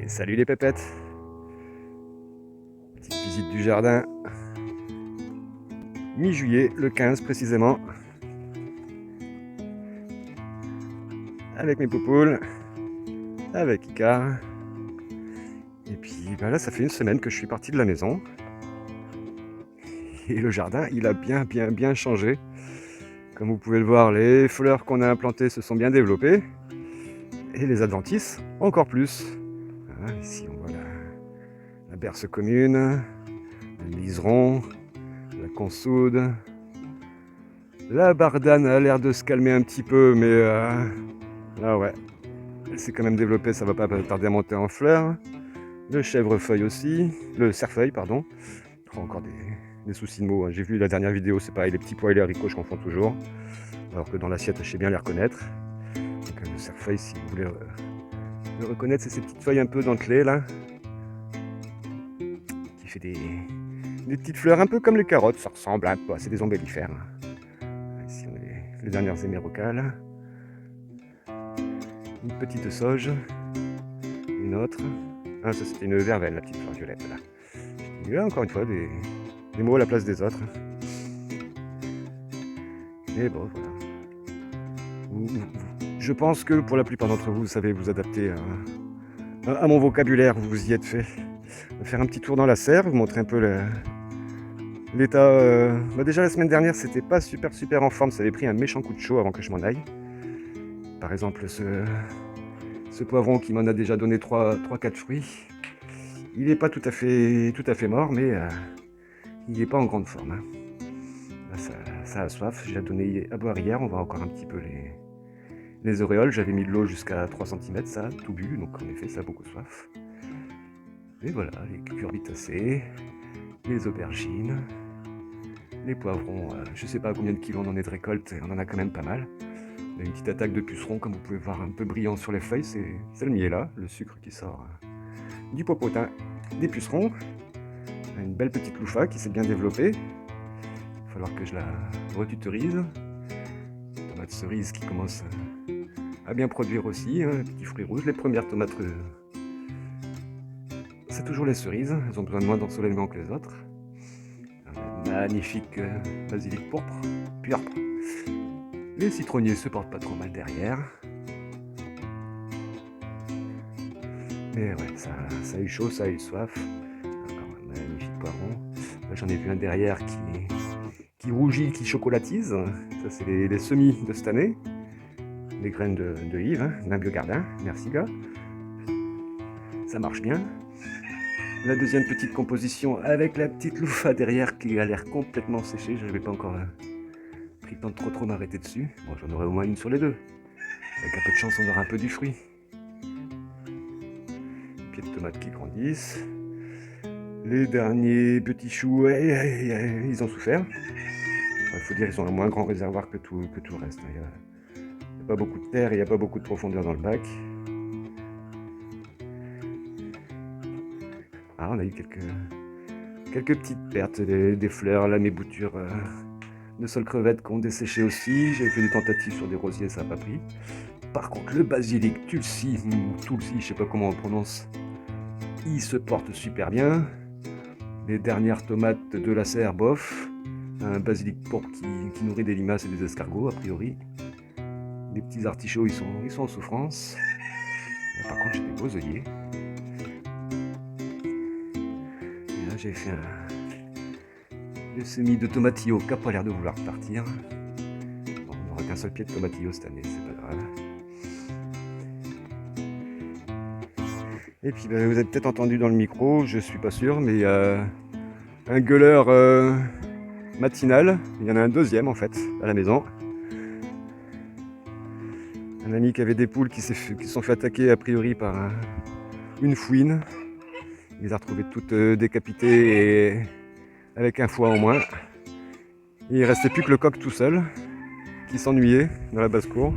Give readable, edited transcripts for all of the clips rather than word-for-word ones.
Et salut les pépettes. Petite visite du jardin. Mi-juillet, le 15 précisément. Avec mes poupoules. Avec Icar. Et puis là, ça fait une semaine que je suis parti de la maison. Et le jardin, il a bien changé. Comme vous pouvez le voir, les fleurs qu'on a implantées se sont bien développées. Et les adventices, encore plus. Ici, on voit la berce commune, le liseron, la consoude. La bardane a l'air de se calmer un petit peu, mais là ouais, elle s'est quand même développée, ça va pas tarder à monter en fleurs. Le chèvrefeuille aussi, le cerfeuil pardon. Encore des soucis de mots, hein. J'ai vu la dernière vidéo, c'est pareil, les petits pois et les haricots je confonds toujours. Alors que dans l'assiette je sais bien les reconnaître. Donc le cerfeuil, si vous voulez le reconnaître, c'est ces petites feuilles un peu dentelées là. Qui fait des petites fleurs un peu comme les carottes, ça ressemble un peu, c'est des ombellifères. Ici on a les dernières hémérocales. Une petite sauge. Une autre. Ah, ça c'était une verveine, la petite fleur violette là. Et là encore une fois des mots à la place des autres. Et bon voilà. Je pense que pour la plupart d'entre vous, vous savez vous adapter à mon vocabulaire, vous vous y êtes fait. Faire un petit tour dans la serre, vous montrer un peu l'état. Déjà la semaine dernière c'était pas super en forme, ça avait pris un méchant coup de chaud avant que je m'en aille. Par exemple ce poivron qui m'en a déjà donné 3-4 fruits. Il n'est pas tout à fait mort, mais il n'est pas en grande forme. Hein. Là, ça a soif, j'ai donné à boire hier, on voit encore un petit peu les auréoles. J'avais mis de l'eau jusqu'à 3 cm, ça a tout bu, donc en effet ça a beaucoup soif. Et voilà, les cucurbitacées, les aubergines, les poivrons, je sais pas à combien de kilos on en est de récolte, on en a quand même pas mal. On a une petite attaque de pucerons, comme vous pouvez voir un peu brillant sur les feuilles, c'est le miel, le sucre qui sort du popotin des pucerons. Une belle petite loufa qui s'est bien développée. Il va falloir que je la retutorise. Tomate cerise qui commence à bien produire aussi, petits fruits rouges. Les premières tomates, c'est toujours les cerises, elles ont besoin de moins d'ensoleillement que les autres. Un magnifique basilic pourpre. Les citronniers se portent pas trop mal derrière. Mais ouais, ça a eu chaud, ça a eu soif. Encore un magnifique poivron. Là, j'en ai vu un derrière qui rougit, qui chocolatise. Ça, c'est les semis de cette année. Les graines de Yves, d'un biogardin. Merci, gars. Ça marche bien. La deuxième petite composition avec la petite loufa derrière qui a l'air complètement séchée. Je n'avais pas encore pris le temps de trop m'arrêter dessus. Bon, j'en aurai au moins une sur les deux. Avec un peu de chance, on aura un peu du fruit. Pieds de tomates qui grandissent. Les derniers petits choux, ils ont souffert. Il faut dire qu'ils ont un moins grand réservoir que tout le reste. Il n'y a pas beaucoup de terre et il n'y a pas beaucoup de profondeur dans le bac. Ah, on a eu quelques petites pertes, des fleurs, là mes boutures de sol crevette qui ont desséché aussi. J'ai fait des tentatives sur des rosiers, ça n'a pas pris. Par contre, le basilic tulsi, je sais pas comment on prononce, il se porte super bien. Les dernières tomates de la serre, bof. Un basilic pourpre qui nourrit des limaces et des escargots, a priori. Les petits artichauts, ils sont en souffrance. Là, par contre, j'ai des beaux œillets. Et là, j'ai fait le semis de tomatillo qui n'a pas l'air de vouloir partir. Bon, on n'aura qu'un seul pied de tomatillo cette année, c'est pas grave. Et puis, vous avez peut-être entendu dans le micro, je suis pas sûr, mais il y a un gueuleur matinal. Il y en a un deuxième en fait, à la maison. Un ami qui avait des poules qui se sont fait attaquer a priori par une fouine. Il les a retrouvées toutes décapitées et avec un foie en moins. Et il restait plus que le coq tout seul, qui s'ennuyait dans la basse-cour.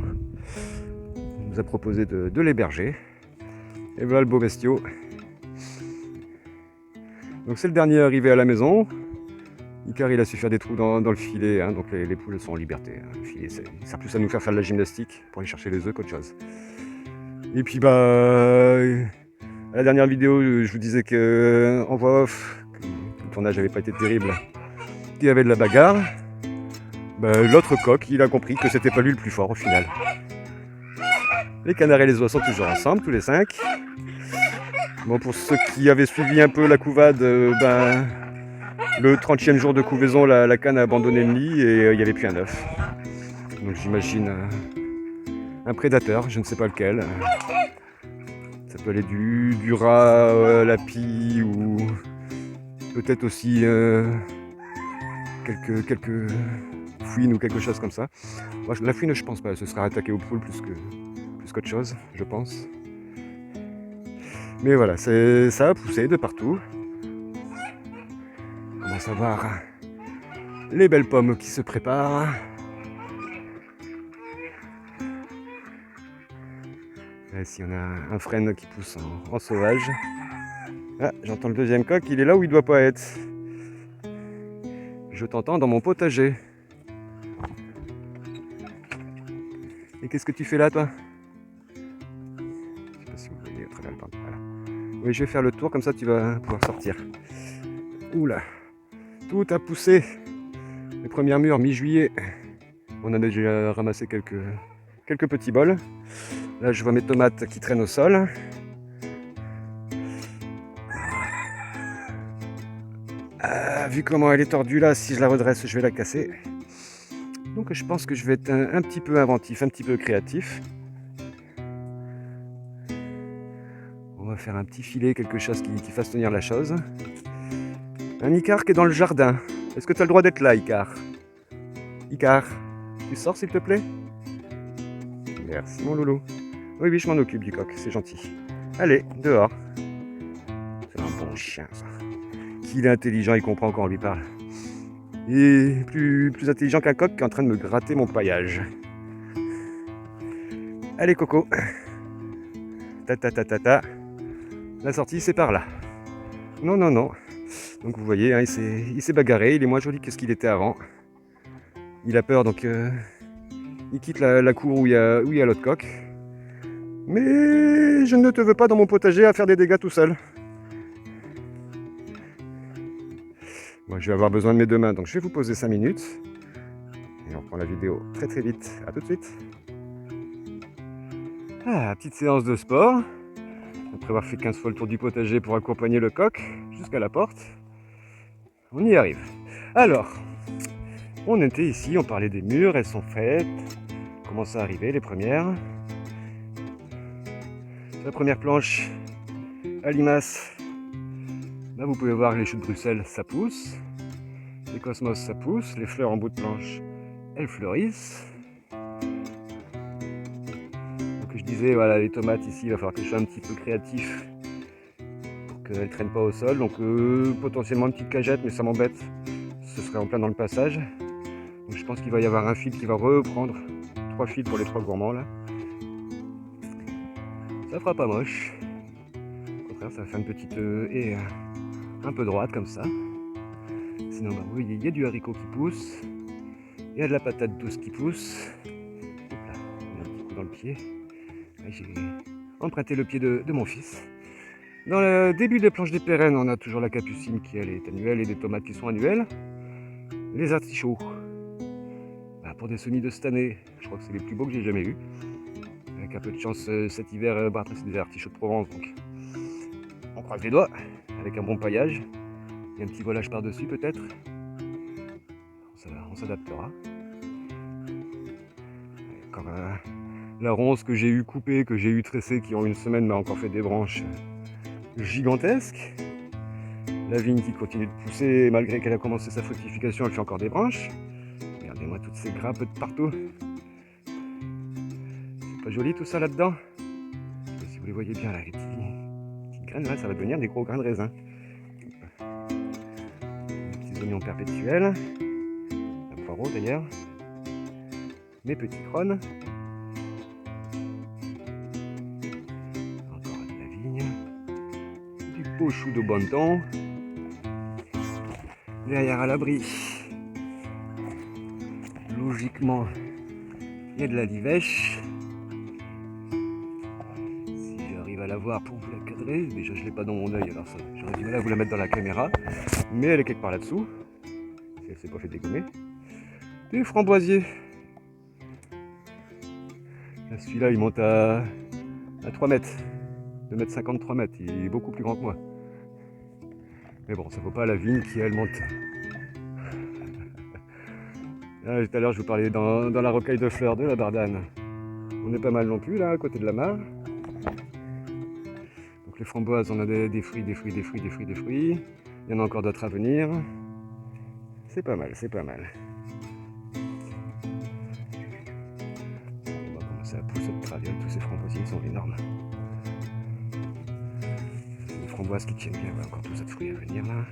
Il nous a proposé de l'héberger. Et voilà le beau bestiau. Donc c'est le dernier arrivé à la maison. Car il a su faire des trous dans le filet, donc les poules sont en liberté. Le filet, il sert plus à nous faire de la gymnastique pour aller chercher les œufs qu'autre chose. Et puis à À la dernière vidéo, je vous disais que en voix off, que le tournage n'avait pas été terrible, qu'il y avait de la bagarre. L'autre coq, il a compris que c'était pas lui le plus fort au final. Les canards et les oies sont toujours ensemble, tous les 5. Bon, pour ceux qui avaient suivi un peu la couvade, le 30e jour de couvaison, la canne a abandonné le nid et il n'y avait plus un œuf. Donc j'imagine un prédateur, je ne sais pas lequel. Ça peut aller du rat, la pie ou peut-être aussi quelques fouines ou quelque chose comme ça. Moi, la fouine, je pense pas, ce sera attaqué aux poules plus qu'autre chose, je pense. Mais voilà, ça a poussé de partout. On commence à voir les belles pommes qui se préparent. Là, ici, on a un frêne qui pousse en sauvage. Ah, j'entends le deuxième coq, il est là où il doit pas être. Je t'entends dans mon potager. Et qu'est-ce que tu fais là, toi? Je sais pas si vous voyez à travers le panneau. Voilà. Oui, je vais faire le tour, comme ça tu vas pouvoir sortir. Oula, tout a poussé. Les premières mûres mi-juillet. On a déjà ramassé quelques petits bols. Là, je vois mes tomates qui traînent au sol. Vu comment elle est tordue là, si je la redresse, je vais la casser. Donc je pense que je vais être un petit peu inventif, un petit peu créatif. On va faire un petit filet, quelque chose qui fasse tenir la chose. Un Icare qui est dans le jardin. Est-ce que tu as le droit d'être là, Icare? Icare, tu sors s'il te plaît? Merci mon loulou. Oui, oui, je m'en occupe du coq, c'est gentil. Allez, dehors. C'est un bon chien, ça. Qu'il est intelligent, il comprend quand on lui parle. Et plus intelligent qu'un coq qui est en train de me gratter mon paillage. Allez, Coco. Ta ta ta ta ta. La sortie, c'est par là. Non, non, non. Donc vous voyez, hein, il s'est bagarré, il est moins joli que ce qu'il était avant. Il a peur, donc il quitte la cour où il y a l'autre coq. Mais je ne te veux pas dans mon potager à faire des dégâts tout seul. Moi, je vais avoir besoin de mes deux mains, donc je vais vous poser 5 minutes. Et on reprend la vidéo très très vite. A tout de suite. Ah, petite séance de sport. Après avoir fait 15 fois le tour du potager pour accompagner le coq jusqu'à la porte. On y arrive. Alors, on était ici, on parlait des mûres, elles sont faites. Commencent à arriver les premières. La première planche à limaces, là vous pouvez voir les choux de Bruxelles, ça pousse. Les cosmos, ça pousse. Les fleurs en bout de planche, elles fleurissent. Donc je disais, voilà, les tomates ici, il va falloir que je sois un petit peu créatif pour qu'elles ne traînent pas au sol. Donc potentiellement une petite cagette, mais ça m'embête. Ce serait en plein dans le passage. Donc je pense qu'il va y avoir un fil qui va reprendre 3 fils pour les 3 gourmands là. Ça fera pas moche. Au contraire, ça va faire une petite haie un peu droite comme ça. Sinon, vous voyez, il y a du haricot qui pousse. Il y a de la patate douce qui pousse. Hop là, on a un petit coup dans le pied. J'ai emprunté le pied de mon fils. Dans le début des planches des pérennes, on a toujours la capucine qui elle est annuelle et des tomates qui sont annuelles. Les artichauts. Pour des semis de cette année, je crois que c'est les plus beaux que j'ai jamais eu. Avec un peu de chance cet hiver, après c'est des artichauts de Provence, donc on croise les doigts, avec un bon paillage et un petit volage par-dessus peut-être. On s'adaptera. Encore la ronce que j'ai eu coupée, que j'ai eu tressée, qui en une semaine m'a encore fait des branches gigantesques. La vigne qui continue de pousser, malgré qu'elle a commencé sa fructification, elle fait encore des branches. Regardez-moi toutes ces grappes de partout. C'est pas joli tout ça là-dedans? Je sais pas si vous les voyez bien là, les petites graines là, ça va devenir des gros grains de raisin. Les petits oignons perpétuels. Un poireau d'ailleurs. Mes petits crônes. Encore de la vigne. Du beau chou de bon temps. Derrière à l'abri. Logiquement, il y a de la livèche. Si j'arrive à la la voir pour vous la cadrer. Déjà je l'ai pas dans mon œil, alors ça, j'aurais du mal à vous la mettre dans la caméra. Mais elle est quelque part là-dessous. Si elle s'est pas fait dégommer. Des framboisiers. Là, celui-là il monte à 3 mètres. 2 mètres 50, 3 mètres. Il est beaucoup plus grand que moi. Mais bon, ça vaut pas la vigne qui elle monte. Là, tout à l'heure je vous parlais dans la rocaille de fleurs de la Bardane. On est pas mal non plus là, à côté de la mare. Donc les framboises, on a des fruits, des fruits, des fruits, des fruits, des fruits. Il y en a encore d'autres à venir. C'est pas mal, c'est pas mal. On va commencer à pousser de travers. Tous ces framboisiers, ils sont énormes. Les framboises qui tiennent bien, voilà, encore tout ça de fruits à venir là.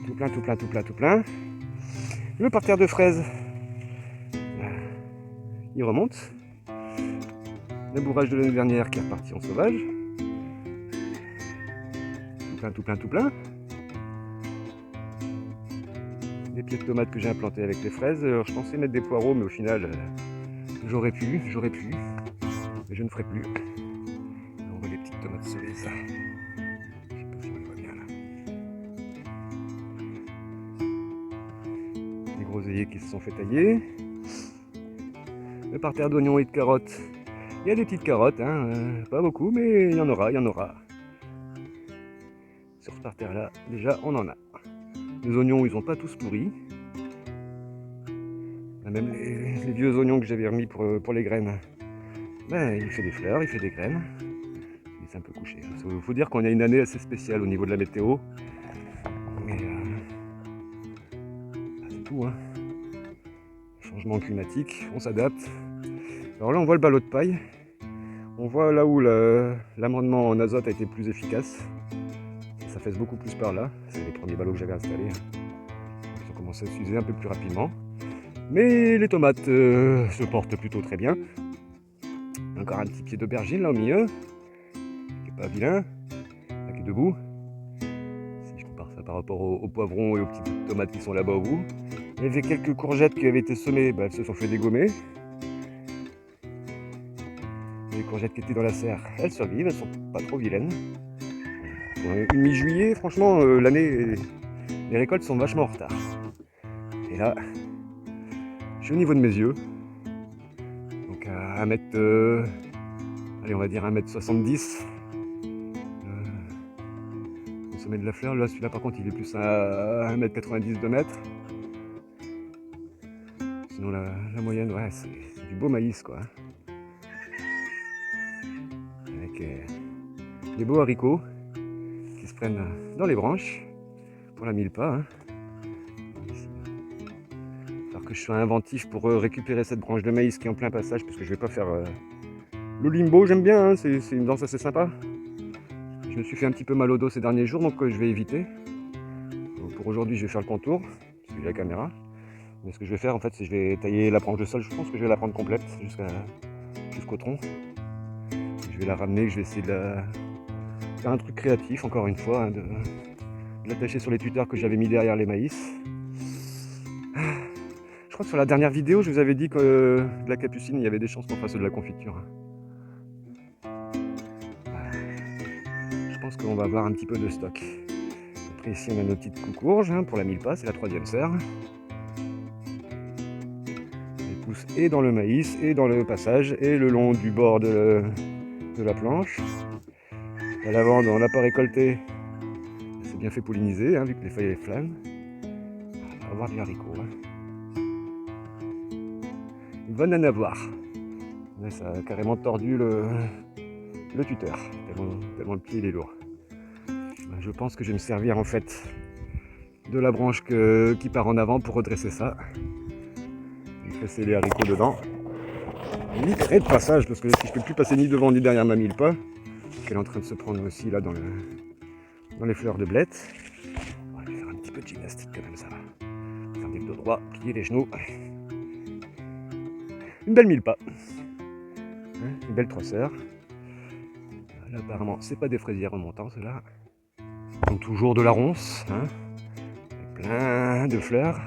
Tout plein, tout plein, tout plein, tout plein. Le parterre de fraises, il remonte. Le bourrage de l'année dernière qui est reparti en sauvage. Tout plein, tout plein, tout plein. Des pieds de tomates que j'ai implantés avec les fraises. Alors, je pensais mettre des poireaux, mais au final, j'aurais pu, mais je ne ferai plus. On voit les petites tomates cerises. Je sais pas si on les voit bien là. Les groseilliers qui se sont fait tailler. Le parterre d'oignons et de carottes. Il y a des petites carottes, hein, pas beaucoup, mais il y en aura, il y en aura. Sur ce parterre là, déjà on en a. Les oignons, ils n'ont pas tous pourri. Même les vieux oignons que j'avais remis pour les graines. Ben, il fait des fleurs, il fait des graines. Il s'est un peu couché. Il faut dire qu'on a une année assez spéciale au niveau de la météo. Mais c'est tout, hein. Changement climatique, on s'adapte. Alors là, on voit le ballot de paille. On voit là où l'amendement en azote a été plus efficace. Ça fait beaucoup plus par là. C'est les premiers ballots que j'avais installés. Ils ont commencé à s'user un peu plus rapidement. Mais les tomates se portent plutôt très bien. Encore un petit pied d'aubergine là au milieu. Qui est pas vilain. Là, qui est debout. Si je compare ça par rapport aux poivrons et aux petites tomates qui sont là-bas au bout. Il y avait quelques courgettes qui avaient été semées. Elles se sont fait dégommer. Les courgettes qui étaient dans la serre, elles survivent, elles sont pas trop vilaines. Une mi-juillet, franchement, l'année, les récoltes sont vachement en retard. Et là, je suis au niveau de mes yeux. Donc à 1m, allez, on va dire 1m70. Au sommet de la fleur, là, celui-là par contre, il est plus à 1m90, 2 mètres. Sinon, la moyenne, ouais, c'est du beau maïs, quoi. Avec des beaux haricots qui se prennent dans les branches pour la mille-pas. Hein. Alors que je sois inventif pour récupérer cette branche de maïs qui est en plein passage, parce que je vais pas faire le limbo. J'aime bien, hein, c'est une danse assez sympa. Je me suis fait un petit peu mal au dos ces derniers jours, donc je vais éviter. Donc, pour aujourd'hui, je vais faire le contour, celui de la caméra. Mais ce que je vais faire, en fait, c'est que je vais tailler la branche de sol. Je pense que je vais la prendre complète jusqu'au tronc. Je vais la ramener, je vais essayer de faire un truc créatif, encore une fois, hein, de l'attacher sur les tuteurs que j'avais mis derrière les maïs. Je crois que sur la dernière vidéo, je vous avais dit que de la capucine, il y avait des chances qu'on fasse de la confiture. Je pense qu'on va avoir un petit peu de stock. Après ici, on a nos petites coucourges hein, pour la mille-pas, c'est la 3e serre. Elle pousse et dans le maïs, et dans le passage, et le long du bord de la planche. La lavande, on n'a pas récolté. C'est bien fait polliniser, hein, vu que les feuilles flânent. On va avoir du haricot. Hein. Il va en avoir. Mais ça a carrément tordu le tuteur, tellement le pied il est lourd. Je pense que je vais me servir en fait de la branche qui part en avant pour redresser ça. Presser les haricots dedans. Limiterai de passage parce que si je ne peux plus passer ni devant ni derrière ma mille-pas, qu'elle est en train de se prendre aussi là dans les fleurs de blette. On va lui faire un petit peu de gymnastique quand même, ça va. Faire des dos droits, plier les genoux. Une belle mille-pas. Hein, une belle 3 sœurs. Là apparemment c'est pas des fraisiers remontants ceux-là. Donc toujours de la ronce, hein, plein de fleurs,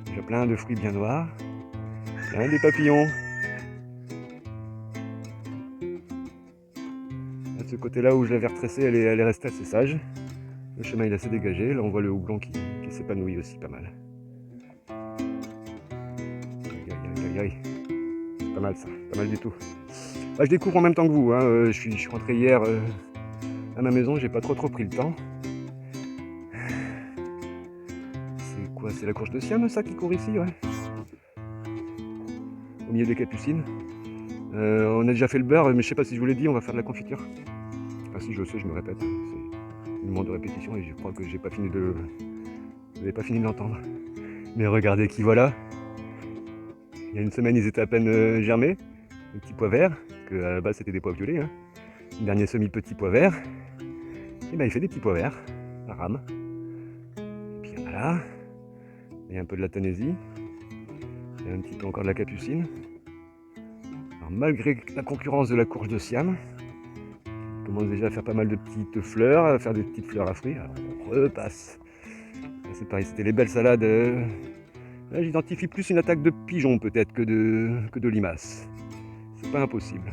déjà plein de fruits bien noirs, plein des papillons. côté là où je l'avais retressée, elle est restée assez sage. Le chemin il est assez dégagé. Là on voit le houblon qui s'épanouit aussi pas mal. Aïe. C'est pas mal ça, pas mal du tout. Bah, je découvre en même temps que vous, hein. Je suis rentré hier à ma maison, j'ai pas trop pris le temps. C'est quoi? C'est la courge de Siam ça qui court ici, ouais. Au milieu des capucines. On a déjà fait le beurre, mais je sais pas si je vous l'ai dit, on va faire de la confiture. Enfin si je le sais, je me répète. C'est une demande de répétition et je crois que j'ai pas fini de. Vous n'avez pas fini de l'entendre. Mais regardez qui voilà. Il y a une semaine ils étaient à peine germés. Les petits pois verts, parce qu'à la base c'était des pois violets. Hein. Le dernier semis petits pois verts. Et ben il fait des petits pois verts, à rame. Et puis il y en a là. Il y a un peu de la Tennessee. Il y a un petit peu encore de la capucine. Alors malgré la concurrence de la courge de Siam, on commence déjà à faire pas mal de petites fleurs, à faire des petites fleurs à fruits. Alors on repasse. C'est pareil, c'était les belles salades. Là j'identifie plus une attaque de pigeon peut-être que de limaces. C'est pas impossible.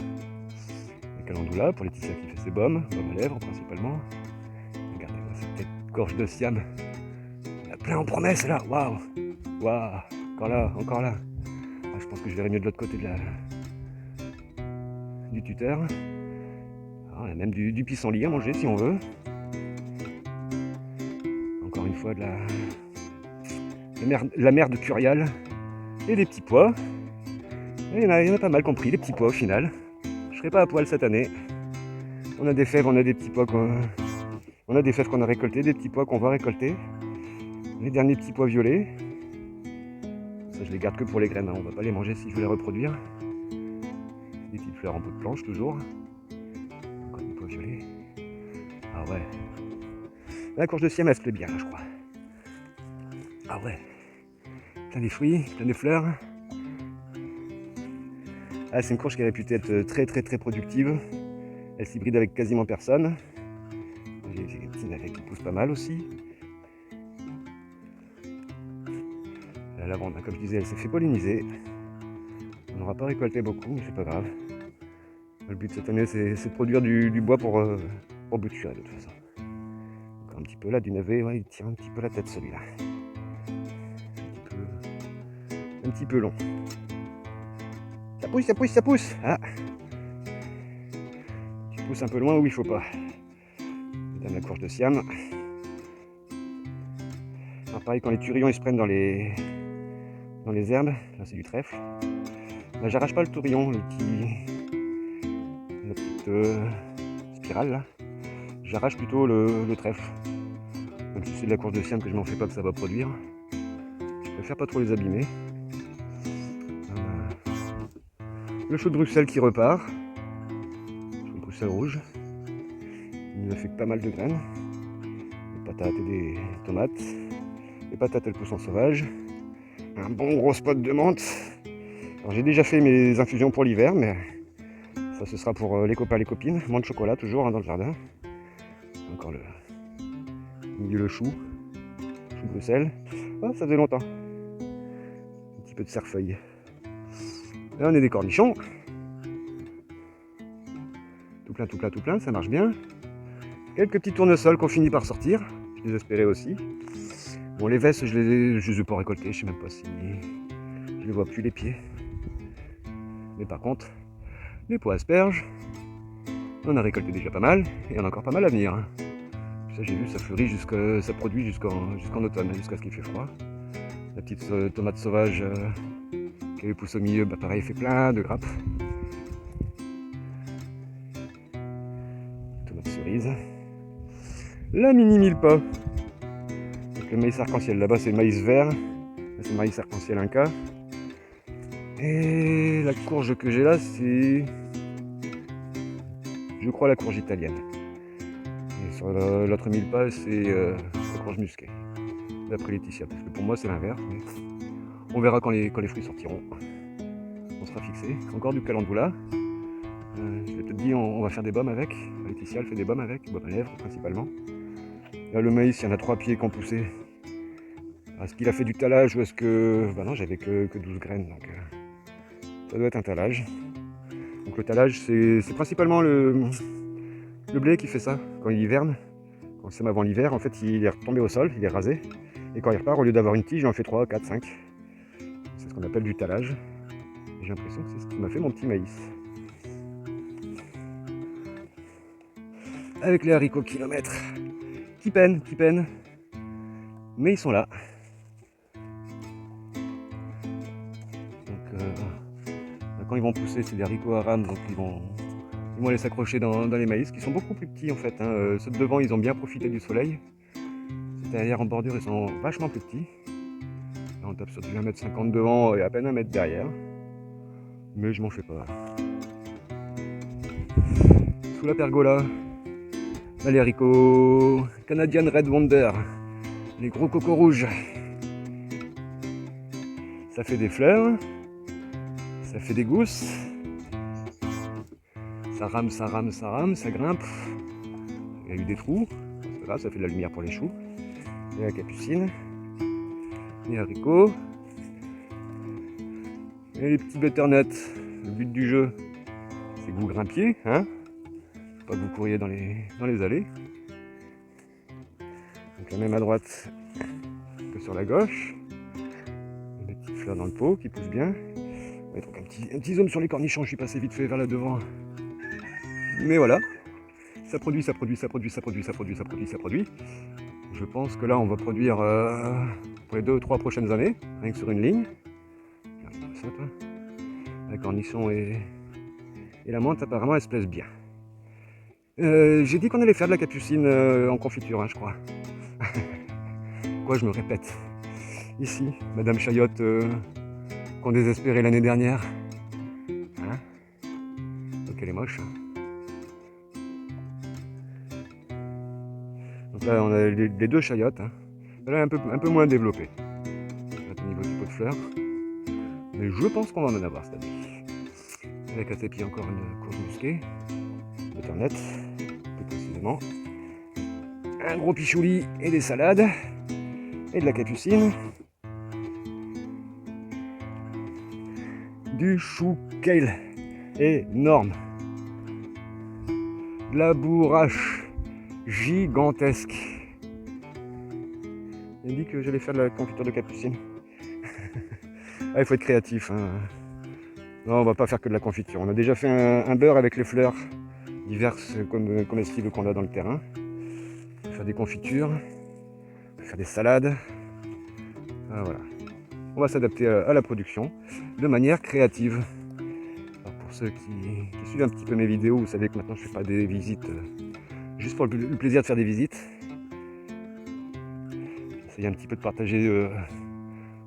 Les calendula pour Laetitia qui fait ses baumes à lèvres principalement. Regardez-moi cette petite courge de Siam. Il y en a plein en promesse là, waouh! Waouh! Encore là. Ah, je pense que je verrai mieux de l'autre côté du tuteur. Alors, il y a même du pissenlit à manger si on veut. Encore une fois de la mer de Curial et des petits pois. Il y en a pas mal compris, les petits pois au final. Je serai pas à poil cette année. On a des fèves, on a des petits pois on a des fèves qu'on a récoltées, des petits pois qu'on va récolter. Les derniers petits pois violets. Ça je les garde que pour les graines, hein. On va pas les manger si je veux les reproduire. Des petites fleurs en peau de planche toujours. Encore des pois violets. Ah ouais. La courge de Siam elle se plaît bien là, je crois. Ah ouais. Plein des fruits, plein des fleurs. Ah, c'est une courge qui est réputée être très productive. Elle s'hybride avec quasiment personne. J'ai des petits navets qui poussent pas mal aussi. La lavande, comme je disais, elle s'est fait polliniser. On n'aura pas récolté beaucoup, mais c'est pas grave. Le but de cette année, c'est de produire du bois pour bouturer de toute façon. Encore un petit peu là, du navet, ouais, il tire un petit peu la tête celui-là. Un petit peu long. Ça pousse. Ah. Tu pousses un peu loin où il faut pas. Dans la courge de Siam. Alors pareil, quand les turillons ils se prennent dans les herbes, là c'est du trèfle. Là j'arrache pas le tourillon, la petite spirale là. J'arrache plutôt le trèfle. Même si c'est de la courge de Siam que je m'en fais pas que ça va produire. Je préfère pas trop les abîmer. Le chou de Bruxelles qui repart. Le chou de Bruxelles rouge. Il nous a fait pas mal de graines. Des patates et des tomates. Les patates elles poussent en sauvage. Un bon gros spot de menthe. Alors j'ai déjà fait mes infusions pour l'hiver, mais ça ce sera pour les copains, les copines. Menthe chocolat toujours hein, dans le jardin. Encore le milieu le chou de Bruxelles. Ah, ça faisait longtemps. Un petit peu de cerfeuil. Là on est des cornichons. Tout plein, ça marche bien. Quelques petits tournesols qu'on finit par sortir. Je les espérais aussi. Bon, les vesses, je les ai pas récoltées. Je sais même pas si je les vois plus les pieds. Mais par contre, les pois asperges, on a récolté déjà pas mal et on a encore pas mal à venir. Ça, j'ai vu, ça fleurit ça produit jusqu'en automne, jusqu'à ce qu'il fait froid. La petite tomate sauvage qui avait poussé au milieu, bah pareil, fait plein de grappes. Tomate cerise. La mini mille-pas. Le maïs arc-en-ciel, là-bas c'est le maïs vert, là c'est le maïs arc-en-ciel Inca. Et la courge que j'ai là c'est, je crois, la courge italienne. Et sur l'autre mille-pas c'est la courge musquée, d'après Laetitia, parce que pour moi c'est l'inverse, mais on verra quand les fruits sortiront. On sera fixé. Encore du calendula. Je l'ai peut-être dit, on va faire des baumes avec. Laetitia elle fait des baumes avec, baumes à lèvres principalement. Là le maïs, il y en a 3 pieds qui ont poussé. Est-ce qu'il a fait du talage ou est-ce que... Bah non, j'avais que 12 graines, donc ça doit être un talage. Donc le talage, c'est principalement le Le blé qui fait ça, quand il hiverne, quand on sème avant l'hiver, en fait il est retombé au sol, il est rasé. Et quand il repart, au lieu d'avoir une tige, il en fait 3, 4, 5. C'est ce qu'on appelle du talage. Et j'ai l'impression que c'est ce qui m'a fait mon petit maïs. Avec les haricots kilomètres, qui peinent, mais ils sont là. Donc quand ils vont pousser, c'est des haricots à rames, donc ils vont aller s'accrocher dans les maïs, qui sont beaucoup plus petits en fait. Ceux de devant, ils ont bien profité du soleil. Ceux derrière en bordure, ils sont vachement plus petits. Là, on tape sur du 1,50 m devant et à peine 1 m derrière. Mais je m'en fais pas. Sous la pergola, là, les haricots Canadian Red Wonder, les gros cocos rouges. Ça fait des fleurs, ça fait des gousses, ça rame, ça grimpe. Il y a eu des trous, c'est pas grave, ça fait de la lumière pour les choux. Et la capucine, les haricots, et les petits butternuts. Le but du jeu, c'est que vous grimpiez, hein, pas que vous couriez dans les allées. Donc la même à droite que sur la gauche. Des petites fleurs dans le pot qui poussent bien. On va mettre un petit zoom sur les cornichons, je suis passé vite fait vers là devant. Mais voilà, ça produit. Je pense que là on va produire pour les 2 ou 3 prochaines années, rien que sur une ligne. Regarde ça, toi. La cornichon et la menthe apparemment elle se plaisent bien. J'ai dit qu'on allait faire de la capucine en confiture, hein, je crois. Quoi, je me répète. Ici, Madame Chayotte, qu'on désespérait l'année dernière. Hein? Donc elle est moche. Donc là, on a les 2 Chayottes. Hein. Elle est un peu moins développée. Au niveau du pot de fleurs. Mais je pense qu'on va en avoir cette année. Avec à ses pieds encore une courge musquée. Butternut, plus précisément. Un gros pichouli et des salades. Et de la capucine. Du chou kale énorme. De la bourrache gigantesque. Il dit que j'allais faire de la confiture de capucine. Ah, il faut être créatif. Hein. Non, on va pas faire que de la confiture. On a déjà fait un beurre avec les fleurs diverses comestibles qu'on a dans le terrain. On va faire des confitures, on va faire des salades. Ah, voilà. On va s'adapter à la production de manière créative. Alors pour ceux qui suivent un petit peu mes vidéos, vous savez que maintenant je fais pas des visites juste pour le plaisir de faire des visites. J'essaye un petit peu de partager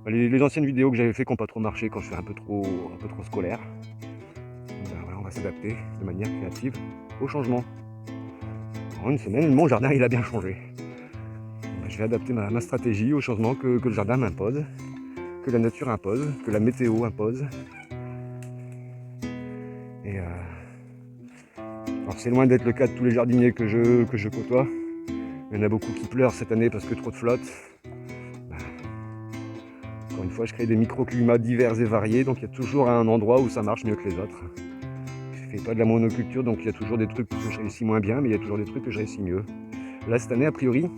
les anciennes vidéos que j'avais fait qui n'ont pas trop marché quand je fais un peu trop scolaire. Donc, voilà, on va s'adapter de manière créative au changement. En une semaine, mon jardin il a bien changé. Je vais adapter ma stratégie au changement que le jardin m'impose, que la nature impose, que la météo impose. Et alors c'est loin d'être le cas de tous les jardiniers que je côtoie. Il y en a beaucoup qui pleurent cette année parce que trop de flotte. Encore une fois, je crée des microclimats divers et variés, donc il y a toujours un endroit où ça marche mieux que les autres. Je fais pas de la monoculture, donc il y a toujours des trucs que je réussis moins bien, mais il y a toujours des trucs que je réussis mieux. Là, cette année, a priori,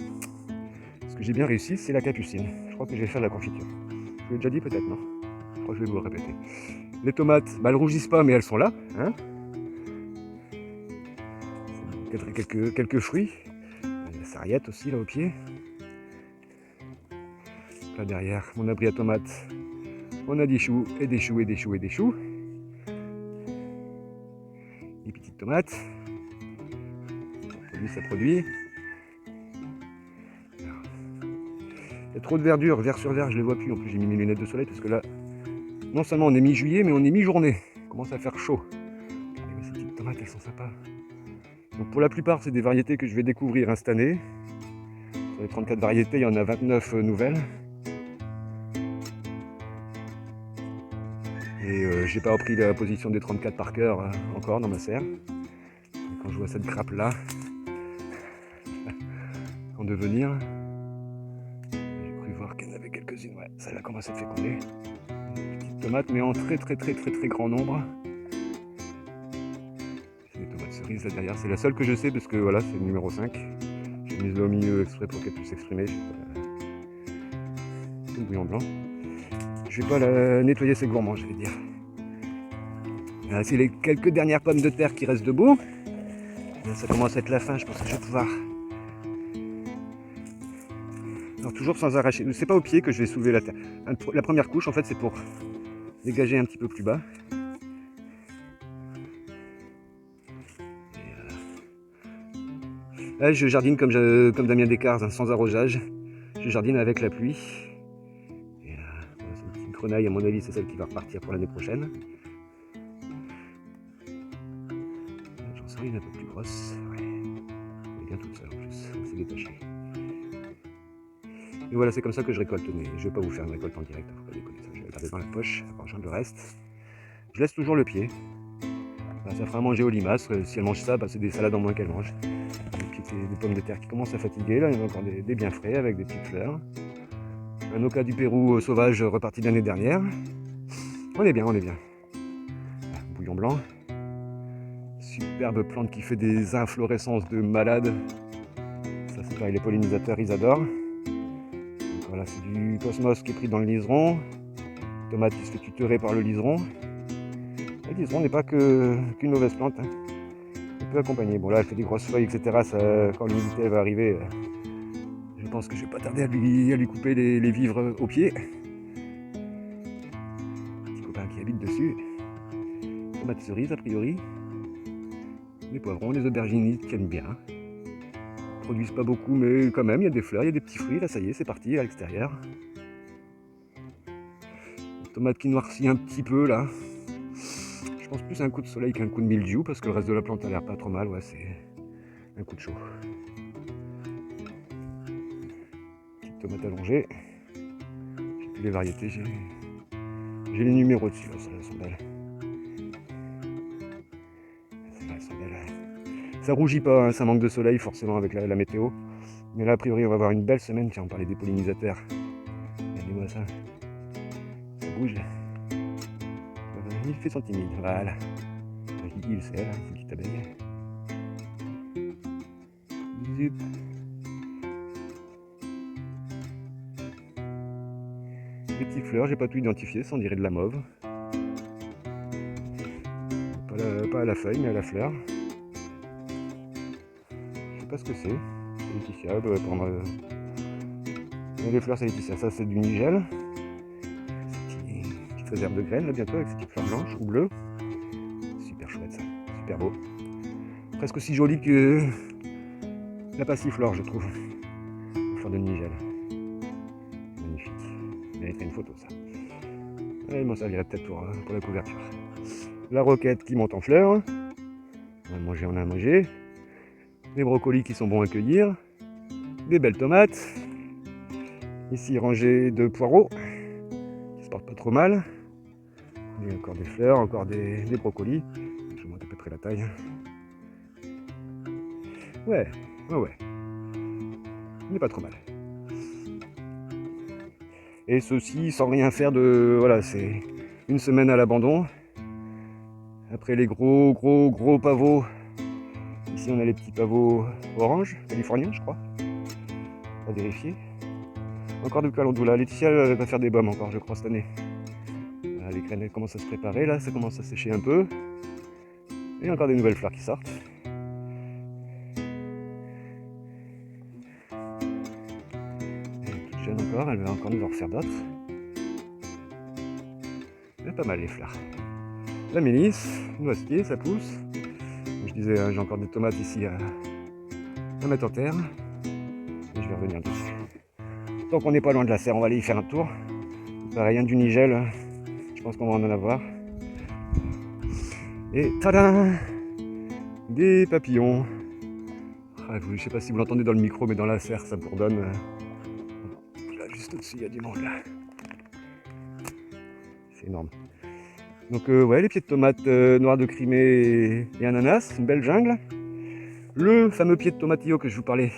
ce que j'ai bien réussi, c'est la capucine. Je crois que je vais faire de la confiture. Je vous l'ai déjà dit peut-être, non? Je crois que je vais vous le répéter. Les tomates, bah, elles rougissent pas, mais elles sont là. Hein, quelques fruits. La sarriette aussi, là, au pied. Là, derrière, mon abri à tomates, on a des choux, et des choux, et des choux, et des choux. Les petites tomates. Ça produit. Il y a trop de verdure, vert sur vert, je les vois plus. En plus, j'ai mis mes lunettes de soleil parce que là, non seulement on est mi-juillet, mais on est mi-journée. Il commence à faire chaud. Regardez, ces petites tomates, elles sont sympas. Donc pour la plupart, c'est des variétés que je vais découvrir cette année. Sur les 34 variétés, il y en a 29 nouvelles. Et j'ai pas repris la position des 34 par cœur encore dans ma serre. Et quand je vois cette grappe là en devenir, j'ai cru voir qu'il y en avait quelques-unes. Ouais, ça là commence à féconder. Une petite tomate, mais en très grand nombre. C'est des tomates cerises. reprise là derrière. C'est la seule que je sais parce que voilà, c'est le numéro 5. J'ai mis au milieu exprès pour qu'elle puisse s'exprimer. C'est le bouillon blanc. Je vais pas la nettoyer, c'est gourmand, je vais dire. Là, c'est les quelques dernières pommes de terre qui restent debout. Là, ça commence à être la fin, je pense que je vais pouvoir. Alors toujours sans arracher. C'est pas au pied que je vais soulever la terre. La première couche, en fait, c'est pour dégager un petit peu plus bas. Là, je jardine comme Damien Descartes, hein, sans arrosage. Je jardine avec la pluie. Et c'est une petite grenaille, à mon avis, c'est celle qui va repartir pour l'année prochaine. J'en sens une un peu plus grosse. Ouais. Elle est bien toute seule en plus, elle s'est détachée. Et voilà, c'est comme ça que je récolte. Mais je vais pas vous faire une récolte en direct, faut pas déconner ça. Je vais la garder dans la poche, après je le reste. Je laisse toujours le pied. Ça fera à manger aux limaces. Si elle mange ça, c'est des salades en moins qu'elle mange. Des pommes de terre qui commencent à fatiguer. Là, il y en a encore des bien frais avec des petites fleurs. Un oca du Pérou sauvage reparti de l'année dernière. On est bien, on est bien. Bouillon blanc. Superbe plante qui fait des inflorescences de malade. Ça, c'est pareil, les pollinisateurs, ils adorent. Donc, voilà, c'est du cosmos qui est pris dans le liseron. Tomate qui se fait tutorer par le liseron. Le liseron n'est pas qu'une mauvaise plante. Hein. Elle peut accompagner. Bon, là, elle fait des grosses feuilles, etc. Ça, quand l'humidité va arriver, je pense que je vais pas tarder à lui couper les vivres au pied. Petit copain qui habite dessus. Tomates cerises, a priori. Les poivrons, les aubergines qui tiennent bien. Ils produisent pas beaucoup, mais quand même, il y a des fleurs, il y a des petits fruits. Là, ça y est, c'est parti à l'extérieur. Tomate qui noircit un petit peu, là. Je pense plus à un coup de soleil qu'un coup de mildiou, parce que le reste de la plante a l'air pas trop mal. Ouais, c'est un coup de chaud. Petite tomate allongée. J'ai plus les variétés, j'ai les numéros dessus, là, elles sont belles. Elles sont belles. Ça rougit pas, hein, ça manque de soleil forcément avec la météo. Mais là, a priori, on va avoir une belle semaine. Tiens, on parlait des pollinisateurs. Regardez-moi ça. Ça bouge. Il fait son timide, voilà. Il c'est elle, une petite abeille. Zup. Des petites fleurs, j'ai pas tout identifié, ça on dirait de la mauve. Pas à la feuille, mais à la fleur. Je sais pas ce que c'est. C'est Laetitia, doit prendre. Les fleurs, c'est Laetitia. Ça, c'est du nigel. Petite réserve de graines là bientôt avec ces petites fleurs blanches ou bleues. Super chouette ça, super beau. Presque aussi joli que la passiflore, je trouve. La fleur de nigel. Magnifique. Il mériterait une photo ça. Et il m'en servirait peut-être pour la couverture. La roquette qui monte en fleurs. On a mangé, on a mangé. Les brocolis qui sont bons à cueillir. Des belles tomates. Ici rangé de poireaux qui se portent pas trop mal. Il y a encore des fleurs, encore des brocolis. Je monte à peu près la taille. Ouais. Il n'est pas trop mal. Et ceci sans rien faire de... Voilà, c'est une semaine à l'abandon. Après les gros pavots. Ici on a les petits pavots orange, californiens je crois. On va vérifier. Encore du calendula. Laetitia elle va faire des baumes encore je crois cette année. Là, les graines commencent à se préparer, là ça commence à sécher un peu. Et encore des nouvelles fleurs qui sortent. Elle est toute jeune encore, elle va encore nous en refaire d'autres. Il y a pas mal les fleurs. La mélisse, noisetier, ça pousse. Comme je disais, j'ai encore des tomates ici à mettre en terre. Et je vais revenir dessus. Tant qu'on n'est pas loin de la serre, on va aller y faire un tour. Pareil, un du nigel, je pense qu'on va en avoir. Et tada! Des papillons. Ah, je ne sais pas si vous l'entendez dans le micro, mais dans la serre, ça bourdonne. Là, juste au-dessus, il y a du monde là. C'est énorme. Donc ouais, les pieds de tomates noires de Crimée et ananas, une belle jungle. Le fameux pied de tomatillo que je vous parlais,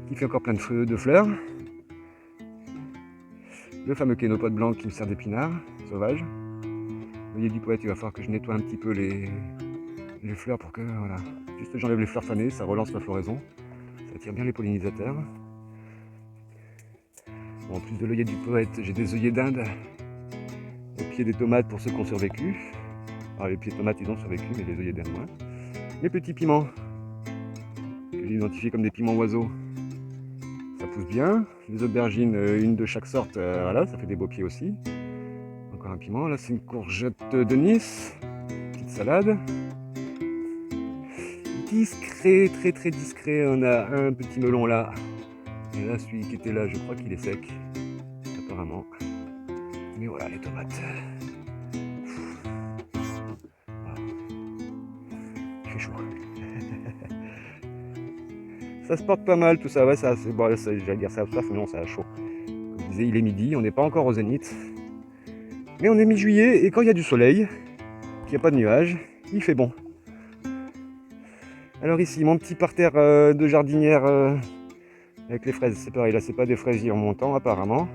qui fait encore plein de fleurs. Le fameux kénopode blanc qui me sert d'épinard sauvage. Vous voyez du poète, il va falloir que je nettoie un petit peu les les fleurs pour que, voilà, juste j'enlève les fleurs fanées, ça relance la floraison, ça attire bien les pollinisateurs. Bon, en plus de l'œillet du poète, j'ai des œillets d'Inde au pied des tomates pour ceux qui ont survécu. Alors les pieds de tomates ils ont survécu, mais les œillets d'Inde moins. Les petits piments, que j'ai identifiés comme des piments oiseaux, ça pousse bien. Les aubergines, une de chaque sorte, voilà, ça fait des beaux pieds aussi. Encore un piment, là c'est une courgette de Nice, petite salade. Discret, très très discret, on a un petit melon là. Et là celui qui était là, je crois qu'il est sec, apparemment. Mais voilà les tomates. Voilà. Il fait chaud. Ça se porte pas mal tout ça, ouais, ça, c'est bon, j'allais dire ça a soif, mais non, ça a chaud. Comme je disais, il est midi, on n'est pas encore au zénith. Mais on est mi-juillet, et quand il y a du soleil, qu'il n'y a pas de nuages, il fait bon. Alors ici, mon petit parterre de jardinière avec les fraises, c'est pareil, là c'est pas des fraisiers en montant apparemment.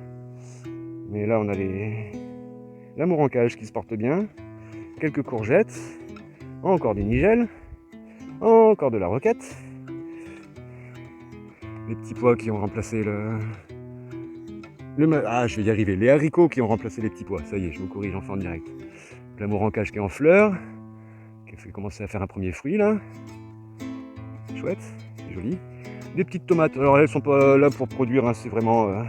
Mais là on a l'amour en cage qui se porte bien, quelques courgettes, encore du nigel, encore de la roquette. Les petits pois qui ont remplacé je vais y arriver. Les haricots qui ont remplacé les petits pois. Ça y est, je me corrige, j'en fais en direct. L'amour en cage qui est en fleurs, qui a fait commencer à faire un premier fruit là. Chouette, c'est joli. Des petites tomates. Alors elles sont pas là pour produire, hein, c'est vraiment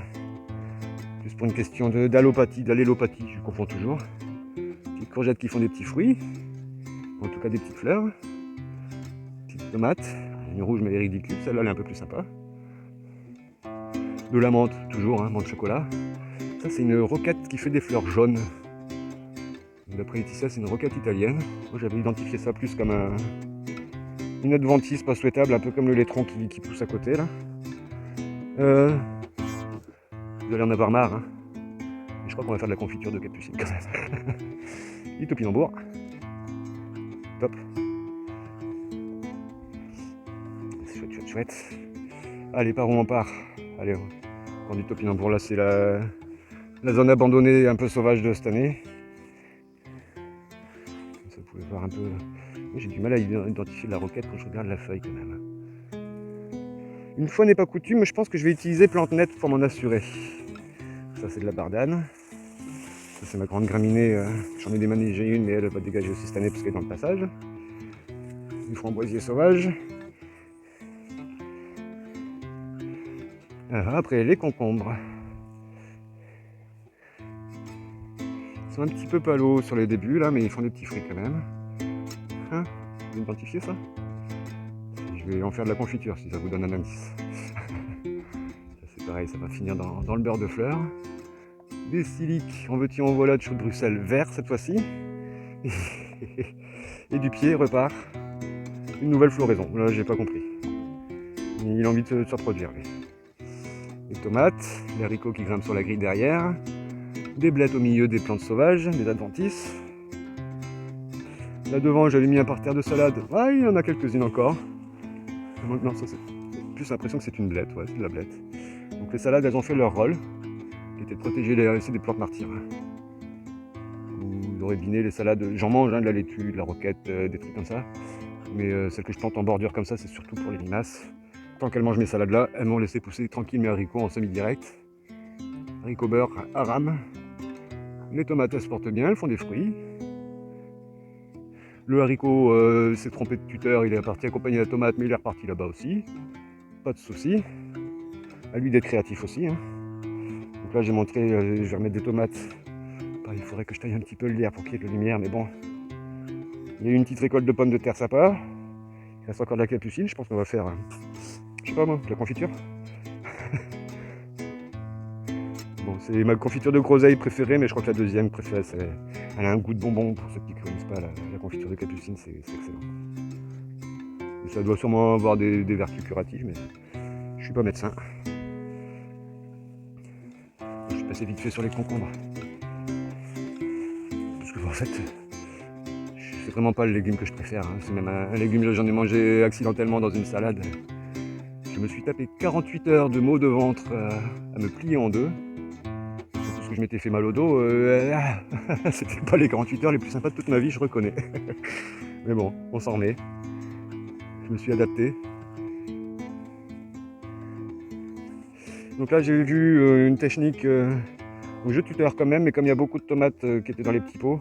plus pour une question d'allopathie, d'allélopathie, je confonds toujours. Petites courgettes qui font des petits fruits, en tout cas des petites fleurs. Petites tomates, une rouge mais elle est ridicule, celle-là elle est un peu plus sympa. De la menthe, toujours, hein, menthe chocolat. Ça c'est une roquette qui fait des fleurs jaunes. D'après Laetitia, c'est une roquette italienne. Moi j'avais identifié ça plus comme une adventice pas souhaitable, un peu comme le laitron qui pousse à côté là. Vous allez en avoir marre, hein. Et je crois qu'on va faire de la confiture de capucine quand même. Du topinambour. Top. C'est chouette, chouette, chouette. Allez, par où on part? Allez, on du topinambour là, c'est la zone abandonnée un peu sauvage de cette année. Ça, vous pouvez voir un peu. J'ai du mal à identifier la roquette quand je regarde la feuille quand même. Une fois n'est pas coutume, je pense que je vais utiliser plante nette pour m'en assurer. Ça c'est de la bardane. Ça c'est ma grande graminée. J'en ai démanégé une mais elle va dégager aussi cette année parce qu'elle est dans le passage. Du framboisier sauvage. Après les concombres. Ils sont un petit peu palos sur les débuts là, mais ils font des petits fruits quand même. Hein, vous identifiez ça? Je vais en faire de la confiture si ça vous donne un indice. Ça c'est pareil, ça va finir dans le beurre de fleurs. Des siliques, en veux-tu en voilà de chou de Bruxelles vert cette fois-ci. Et du pied repart. Une nouvelle floraison. Là j'ai pas compris. Il a envie de se reproduire lui. Les tomates, les haricots qui grimpent sur la grille derrière. Des blettes au milieu des plantes sauvages, des adventices. Là devant j'avais mis un parterre de salade. Ah, il y en a quelques-unes encore. Non, ça c'est plus l'impression que c'est une blette, ouais, c'est de la blette. Donc les salades elles ont fait leur rôle, qui était de protéger des plantes martyres. Vous aurez deviné, les salades, j'en mange, hein, de la laitue, de la roquette, des trucs comme ça. Mais celles que je plante en bordure comme ça, c'est surtout pour les limaces. Tant qu'elles mangent mes salades là, elles m'ont laissé pousser tranquille mes haricots en semi-direct. Haricots beurre à rame. Les tomates elles se portent bien, elles font des fruits. Le haricot s'est trompé de tuteur, il est parti accompagner la tomate, mais il est reparti là-bas aussi. Pas de souci. À lui d'être créatif aussi. Hein. Donc là j'ai montré, je vais remettre des tomates. Pareil, il faudrait que je taille un petit peu le lierre pour qu'il y ait de la lumière, mais bon. Il y a eu une petite récolte de pommes de terre sympa. Il reste encore de la capucine, je pense qu'on va faire, je sais pas moi, de la confiture. Bon, c'est ma confiture de groseille préférée, mais je crois que la deuxième préférée, elle a un goût de bonbon. Pour ceux qui ne connaissent pas, la confiture de capucine, c'est excellent. Et ça doit sûrement avoir des vertus curatives, mais je suis pas médecin. Je suis passé vite fait sur les concombres. Parce que en fait, c'est vraiment pas le légume que je préfère. Hein. C'est même un légume que j'en ai mangé accidentellement dans une salade. Je me suis tapé 48 heures de maux de ventre à me plier en deux. Parce que je m'étais fait mal au dos. C'était pas les 48 heures les plus sympas de toute ma vie, je reconnais. Mais bon, on s'en remet. Je me suis adapté. Donc là j'ai vu une technique où je tuteur quand même, mais comme il y a beaucoup de tomates qui étaient dans les petits pots,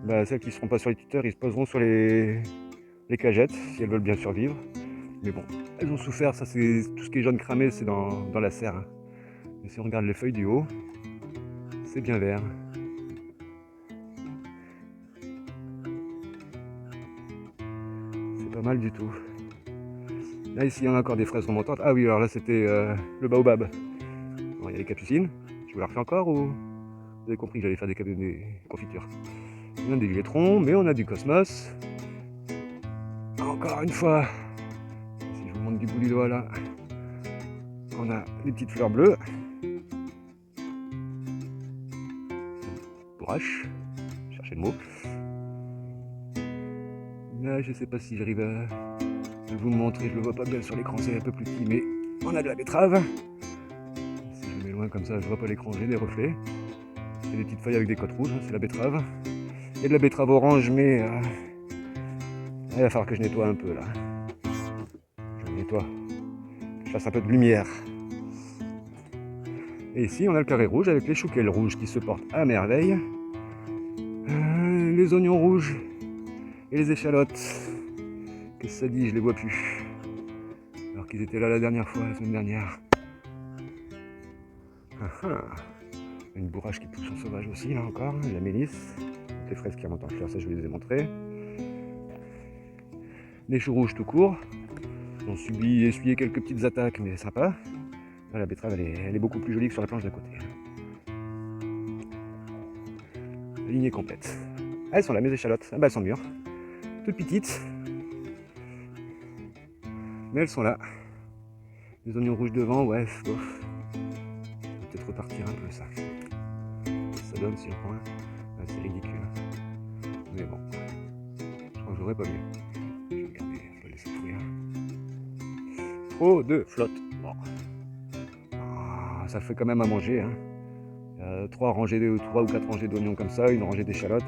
bah, celles qui ne seront pas sur les tuteurs, ils se poseront sur les cagettes si elles veulent bien survivre. Mais bon, elles ont souffert, ça c'est tout ce qui est jaune cramé, c'est dans la serre. Hein. Et si on regarde les feuilles du haut, c'est bien vert. C'est pas mal du tout. Là ici on a encore des fraises remontantes. Ah oui, alors là c'était le baobab. Bon, il y a les capucines. Je vous la refais encore ou vous avez compris que j'allais faire des confitures. On a des viétrons, mais on a du cosmos. Encore une fois, si je vous montre du bout du doigt là, on a les petites fleurs bleues. Bourrache, cherchez le mot. Là, je sais pas si j'arrive à vous montrer, je le vois pas bien sur l'écran, c'est un peu plus petit, mais on a de la betterave. Si je mets loin comme ça, je vois pas l'écran, j'ai des reflets. C'est des petites feuilles avec des côtes rouges, hein, c'est la betterave. Il y a de la betterave orange, mais il va falloir que je nettoie un peu là. Je nettoie, que je fasse un peu de lumière. Et ici, on a le carré rouge avec les chouquelles rouges qui se portent à merveille. Les oignons rouges et les échalotes. Qu'est-ce que ça dit? Je les vois plus. Alors qu'ils étaient là la dernière fois, la semaine dernière. Une bourrache qui pousse en sauvage aussi, là encore. La mélisse. Les fraises qui remontent en fleurs, ça je vous les ai montrées. Les choux rouges tout court. On subit essuyer quelques petites attaques, mais sympa. Là, la betterave, elle est beaucoup plus jolie que sur la planche d'à côté. La ligne est complète. Ah, elles sont là, mes échalotes. Ah bah, elles sont mûres. Toutes petites. Mais elles sont là. Les oignons rouges devant, ouais, bof. Peut-être repartir un peu ça. Ça donne si je prends un. Ah, c'est ridicule. Mais bon. Je crois que j'aurais pas mieux. Je vais regarder, je vais laisser pourrir. Trop de flotte. Bon. Ah, ça fait quand même à manger. Hein. 3 ou 4 rangées d'oignons comme ça, une rangée d'échalotes.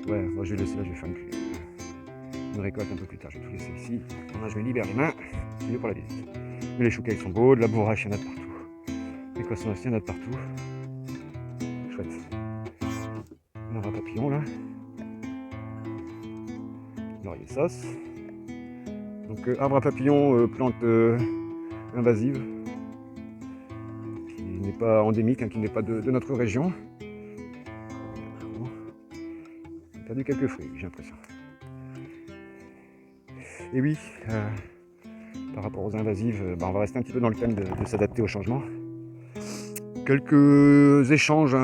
Ouais, moi je vais laisser là, je vais faire une récolte un peu plus tard. Je vais tout laisser ici. Maintenant, je me libère les mains. C'est mieux pour la visite. Mais les chouquets sont beaux, de la bourrache, il y en a de partout. Les cosmos, il y en a de partout. Chouette. On aura papillon là. Laurier sauce. Donc arbre à papillon, plante invasive, qui n'est pas endémique, hein, qui n'est pas de notre région. J'ai perdu quelques fruits, j'ai l'impression. Et oui, par rapport aux invasives, on va rester un petit peu dans le thème de s'adapter au changement. Quelques échanges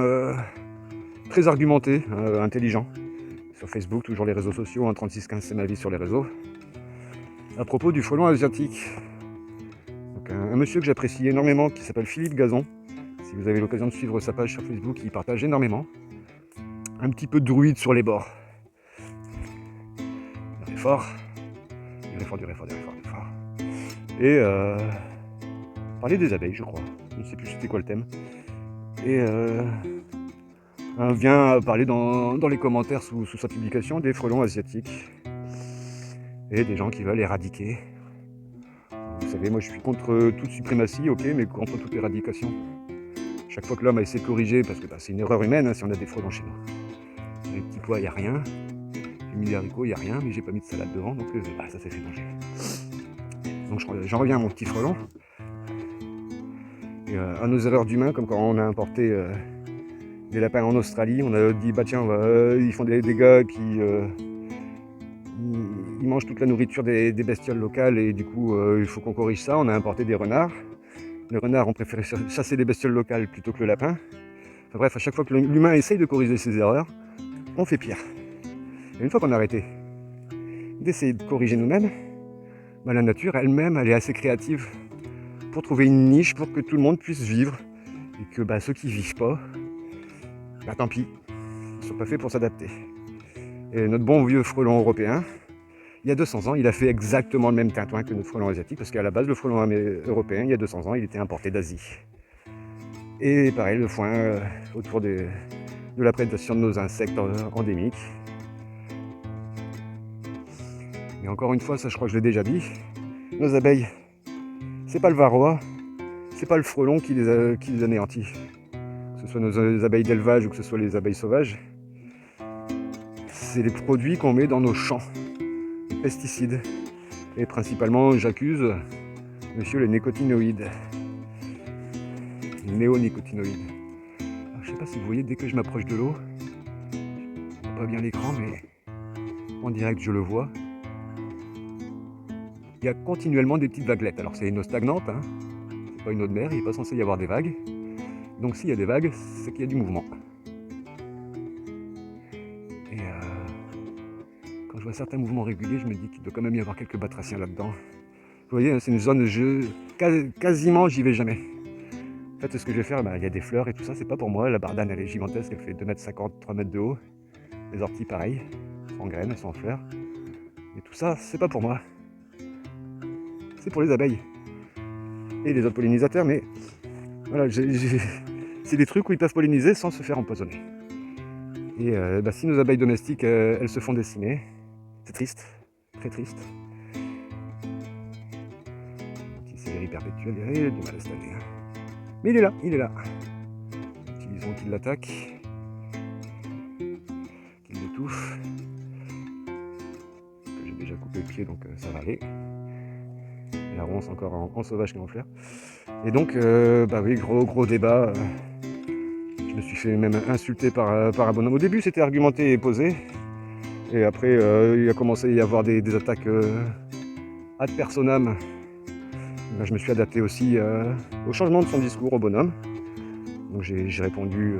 très argumentés, intelligents, sur Facebook, toujours les réseaux sociaux, en 3615 c'est ma vie sur les réseaux, à propos du frelon asiatique. Donc, un monsieur que j'apprécie énormément, qui s'appelle Philippe Gazon. Si vous avez l'occasion de suivre sa page sur Facebook, il partage énormément. Un petit peu de druide sur les bords. Du réfort. Et parler des abeilles, je crois. Je ne sais plus c'était quoi le thème. Et vient parler dans les commentaires sous sa publication des frelons asiatiques. Et des gens qui veulent éradiquer. Vous savez, moi je suis contre toute suprématie, ok, mais contre toute éradication. Chaque fois que l'homme a essayé de corriger, parce que c'est une erreur humaine hein, si on a des frelons chez nous. Les petits pois, il n'y a rien. J'ai mis des haricots, il n'y a rien, mais j'ai pas mis de salade devant, donc ça s'est fait manger. Donc j'en reviens à mon petit frelon. Et, à nos erreurs d'humains, comme quand on a importé des lapins en Australie, on a dit bah tiens, ils font des gars qui ils mangent toute la nourriture des bestioles locales et du coup il faut qu'on corrige ça. On a importé des renards. Les renards ont préféré chasser des bestioles locales plutôt que le lapin. Enfin bref, à chaque fois que l'humain essaye de corriger ses erreurs, on fait pire. Et une fois qu'on a arrêté d'essayer de corriger nous-mêmes, la nature elle-même elle est assez créative pour trouver une niche pour que tout le monde puisse vivre et que ceux qui vivent pas, tant pis, ils sont pas faits pour s'adapter. Et notre bon vieux frelon européen, il y a 200 ans, il a fait exactement le même tintouin que notre frelon asiatique, parce qu'à la base, le frelon européen, il y a 200 ans, il était importé d'Asie. Et pareil, le foin autour de la prédation de nos insectes endémiques. Et encore une fois, ça je crois que je l'ai déjà dit, nos abeilles, c'est pas le varroa, c'est pas le frelon qui les anéantit. Que ce soit nos abeilles d'élevage ou que ce soit les abeilles sauvages, c'est les produits qu'on met dans nos champs, les pesticides. Et principalement, j'accuse monsieur les nécotinoïdes, les néonicotinoïdes. Alors, je sais pas si vous voyez, dès que je m'approche de l'eau, je vois pas bien l'écran, mais en direct je le vois. Il y a continuellement des petites vaguelettes. Alors c'est une eau stagnante, hein. C'est pas une eau de mer, il n'est pas censé y avoir des vagues. Donc s'il y a des vagues, c'est qu'il y a du mouvement. Et quand je vois certains mouvements réguliers, je me dis qu'il doit quand même y avoir quelques batraciens là-dedans. Vous voyez, c'est une zone de jeu, quasiment j'y vais jamais. En fait, ce que je vais faire, il y a des fleurs et tout ça, c'est pas pour moi. La bardane, elle est gigantesque, elle fait 2,50 m, 3 mètres de haut. Les orties, pareil, sans graines, sans fleurs. Et tout ça, c'est pas pour moi. C'est pour les abeilles. Et les autres pollinisateurs, mais voilà, c'est des trucs où ils peuvent polliniser sans se faire empoisonner. Et si nos abeilles domestiques, elles se font décimer, c'est triste, très triste. Petit série perpétuelle, il a du mal cette année. Hein. Mais il est là, il est là. Utilisons qu'il l'attaque, qu'il l'étouffe. J'ai déjà coupé le pied, donc ça va aller. La ronce encore en sauvage qu'en fleur. Et donc, oui, gros débat. Je me suis fait même insulter par un bonhomme. Au début, c'était argumenté et posé. Et après, il a commencé à y avoir des attaques ad personam. Ben, je me suis adapté aussi au changement de son discours au bonhomme. Donc j'ai répondu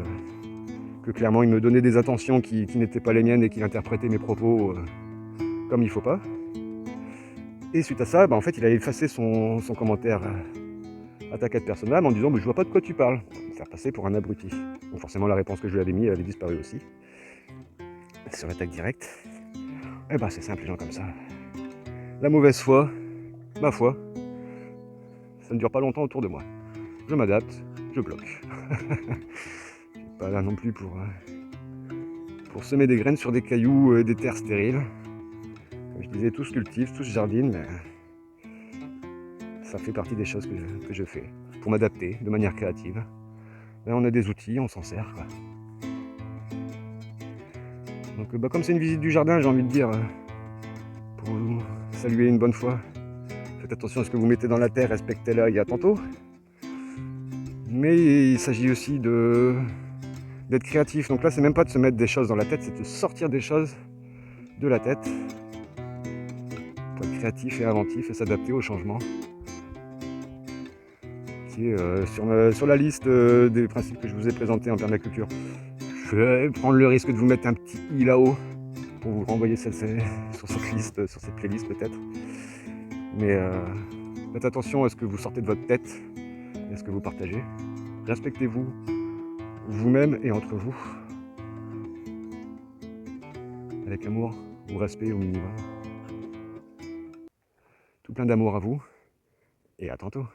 que clairement, il me donnait des attentions qui n'étaient pas les miennes et qu'il interprétait mes propos comme il faut pas. Et suite à ça, en fait, il a effacé son commentaire attaque ad personam en disant je vois pas de quoi tu parles. Me faire passer pour un abruti. Donc forcément, la réponse que je lui avais mise, elle avait disparu aussi. Sur l'attaque directe. Et c'est simple, les gens comme ça. La mauvaise foi, ma foi, ça ne dure pas longtemps autour de moi. Je m'adapte, je bloque. Je suis pas là non plus pour semer des graines sur des cailloux, des terres stériles. Comme je disais, tout se cultive, tout se jardine, mais ça fait partie des choses que je fais pour m'adapter de manière créative. Là, on a des outils, on s'en sert, quoi. Donc, comme c'est une visite du jardin, j'ai envie de dire, pour vous saluer une bonne fois, faites attention à ce que vous mettez dans la terre, respectez-la, il y a tantôt. Mais il s'agit aussi d'être créatif. Donc là, c'est même pas de se mettre des choses dans la tête, c'est de sortir des choses de la tête pour être créatif et inventif et s'adapter au changement. Qui est sur la liste des principes que je vous ai présentés en permaculture. Je vais prendre le risque de vous mettre un petit i là-haut pour vous renvoyer sur cette liste, sur cette playlist peut-être. Mais faites attention à ce que vous sortez de votre tête et à ce que vous partagez. Respectez-vous, vous-même et entre vous. Avec amour ou respect au minimum. Tout plein d'amour à vous et à tantôt.